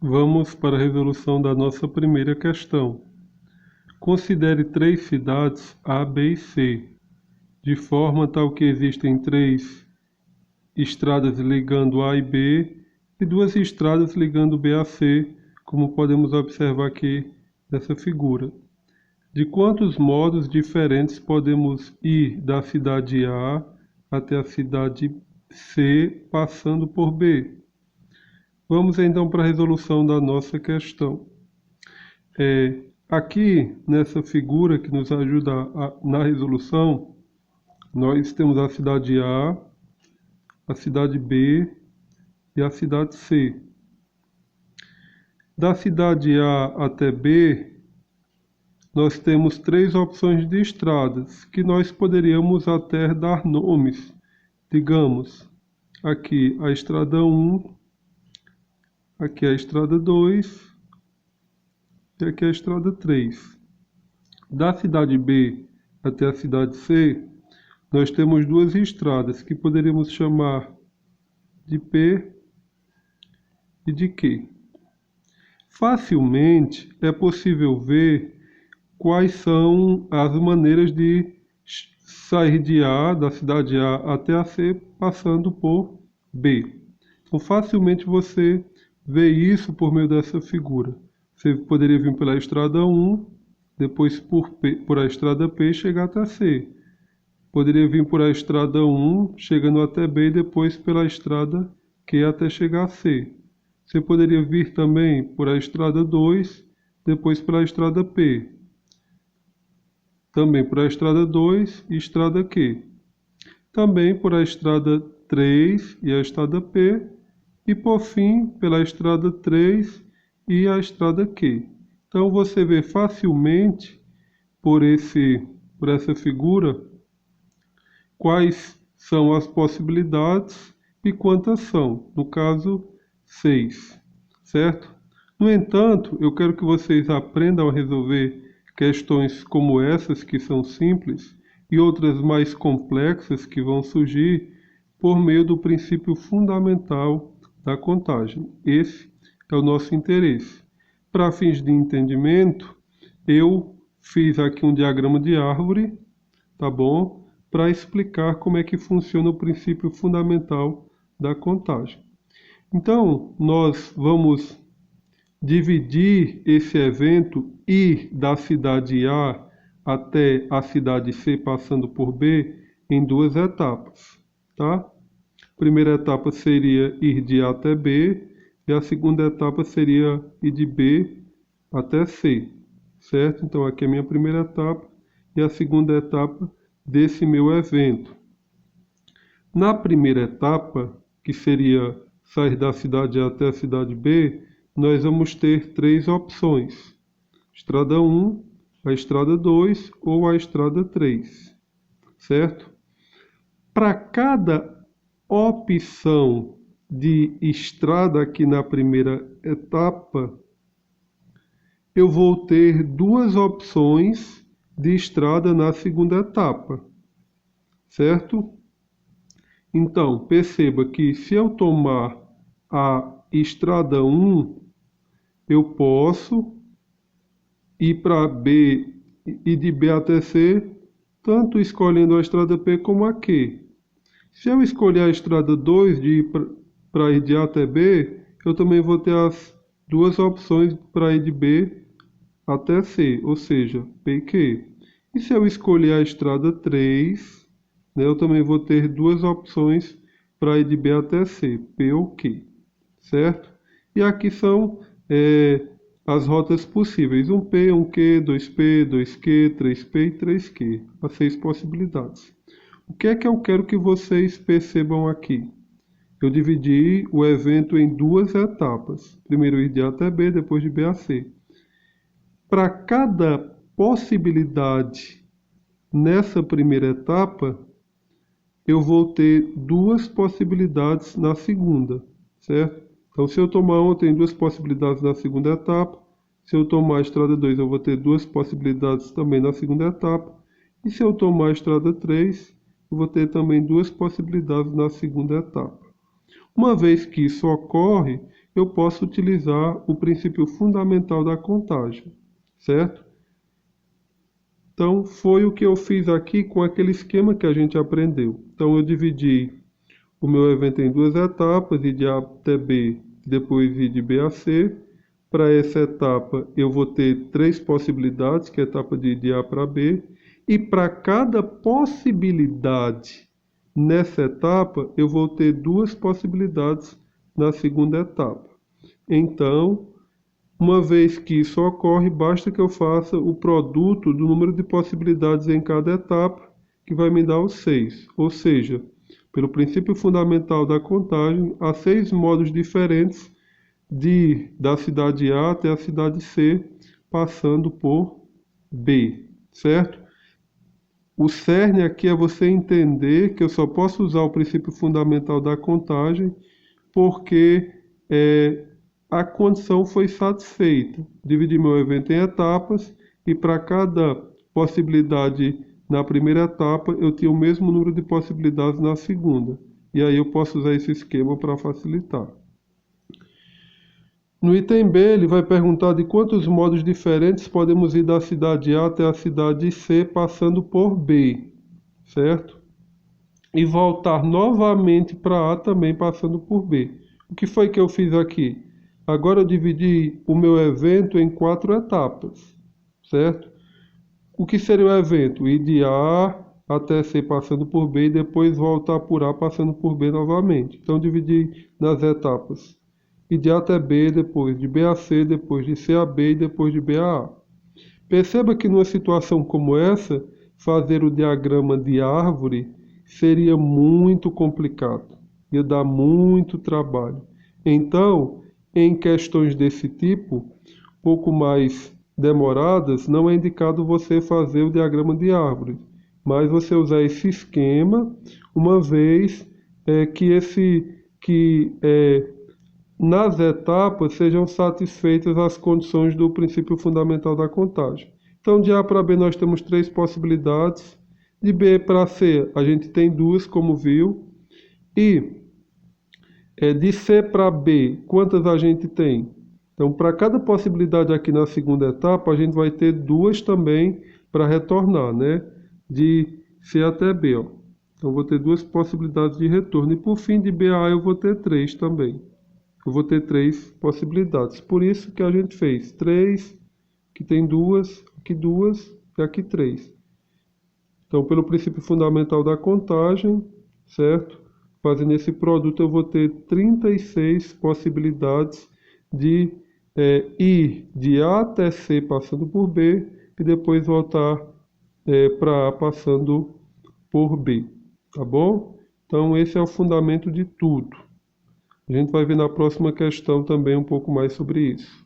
Vamos para a resolução da nossa primeira questão. Considere 3 cidades A, B e C, de forma tal que existem 3 estradas ligando A e B e 2 estradas ligando B a C, como podemos observar aqui nessa figura. De quantos modos diferentes podemos ir da cidade A até a cidade C, passando por B? Vamos então para a resolução da nossa questão. Aqui nessa figura que nos ajuda na resolução, nós temos a cidade a cidade B e a cidade C. Da cidade A até B, nós temos 3 opções de estradas que nós poderíamos até dar nomes. Digamos, aqui a estrada 1, aqui a estrada 2 e aqui a estrada 3. Da cidade B até a cidade C, nós temos 2 estradas que poderíamos chamar de P e de Q. Facilmente é possível ver quais são as maneiras de sair de A, da cidade A até a C, passando por B. Então, facilmente você vê isso por meio dessa figura. Você poderia vir pela estrada 1, depois por a estrada P e chegar até C. Poderia vir por a estrada 1, chegando até B e depois pela estrada Q até chegar a C. Você poderia vir também por a estrada 2, depois pela estrada P. Também por a estrada 2 e estrada Q. Também por a estrada 3 e a estrada P. E por fim, pela estrada 3 e a estrada Q. Então você vê facilmente por essa figura quais são as possibilidades e quantas são. No caso, 6, certo? No entanto, eu quero que vocês aprendam a resolver questões como essas, que são simples, e outras mais complexas que vão surgir por meio do princípio fundamental da contagem. Esse é o nosso interesse. Para fins de entendimento, eu fiz aqui um diagrama de árvore, tá bom? Para explicar como é que funciona o princípio fundamental da contagem. Então, nós vamos dividir esse evento ir da cidade A até a cidade C, passando por B, em 2 etapas, tá? A primeira etapa seria ir de A até B, e a segunda etapa seria ir de B até C, certo? Então, aqui é a minha primeira etapa e a segunda etapa desse meu evento. Na primeira etapa, que seria sair da cidade A até a cidade B, nós vamos ter 3 opções: estrada 1, a estrada 2 ou a estrada 3, certo? Para cada opção de estrada aqui na primeira etapa, eu vou ter 2 opções de estrada na segunda etapa, certo? Então, perceba que se eu tomar a estrada 1, eu posso ir para B e de B até C, tanto escolhendo a estrada P como a Q. Se eu escolher a estrada 2 para ir de A até B, eu também vou ter as 2 opções para ir de B até C, ou seja, P e Q. E se eu escolher a estrada 3, né, eu também vou ter 2 opções para ir de B até C, P ou Q, certo? E aqui são as rotas possíveis: 1P, 1Q, 2P, 2Q, 3P e 3Q, as 6 possibilidades. O que é que eu quero que vocês percebam aqui? Eu dividi o evento em 2 etapas. Primeiro ir de A até B, depois de B a C. Para cada possibilidade nessa primeira etapa, eu vou ter 2 possibilidades na segunda, certo? Então, se eu tomar 1, eu tenho 2 possibilidades na segunda etapa. Se eu tomar a estrada 2, eu vou ter 2 possibilidades também na segunda etapa. E se eu tomar a estrada 3, eu vou ter também 2 possibilidades na segunda etapa. Uma vez que isso ocorre, eu posso utilizar o princípio fundamental da contagem, certo? Então, foi o que eu fiz aqui com aquele esquema que a gente aprendeu. Então, eu dividi o meu evento em duas etapas, ir de A até B, depois ir de B a C. Para essa etapa, eu vou ter três possibilidades, que é a etapa de ir de A para B. E para cada possibilidade nessa etapa, eu vou ter duas possibilidades na segunda etapa. Então, uma vez que isso ocorre, basta que eu faça o produto do número de possibilidades em cada etapa, que vai me dar os 6. Ou seja, pelo princípio fundamental da contagem, há 6 modos diferentes de ir da cidade A até a cidade C, passando por B, certo? O cerne aqui é você entender que eu só posso usar o princípio fundamental da contagem porque a condição foi satisfeita. Dividi meu evento em etapas e para cada possibilidade na primeira etapa eu tinha o mesmo número de possibilidades na segunda. E aí eu posso usar esse esquema para facilitar. No item B, ele vai perguntar de quantos modos diferentes podemos ir da cidade A até a cidade C, passando por B, certo? E voltar novamente para A também, passando por B. O que foi que eu fiz aqui? Agora eu dividi o meu evento em 4 etapas, certo? O que seria o evento? Ir de A até C, passando por B, e depois voltar por A, passando por B novamente. Então, dividi nas etapas. E de A até B, depois de B a C, depois de C a B e depois de B a A. Perceba que numa situação como essa, fazer o diagrama de árvore seria muito complicado, ia dar muito trabalho. Então, em questões desse tipo, pouco mais demoradas, não é indicado você fazer o diagrama de árvore, mas você usar esse esquema, uma vez nas etapas sejam satisfeitas as condições do princípio fundamental da contagem. Então, de A para B nós temos 3 possibilidades, de B para C a gente tem 2, como viu, e de C para B, quantas a gente tem? Então, para cada possibilidade aqui na segunda etapa, a gente vai ter 2 também para retornar, né? De C até B, ó. Então, vou ter 2 possibilidades de retorno. E por fim, de B a A eu vou ter 3 também. Eu vou ter 3 possibilidades. Por isso que a gente fez 3, que tem 2 e aqui 3. Então, pelo princípio fundamental da contagem, certo? Fazendo esse produto, eu vou ter 36 possibilidades de ir de A até C passando por B e depois voltar para A passando por B. Tá bom? Então, esse é o fundamento de tudo. A gente vai ver na próxima questão também um pouco mais sobre isso.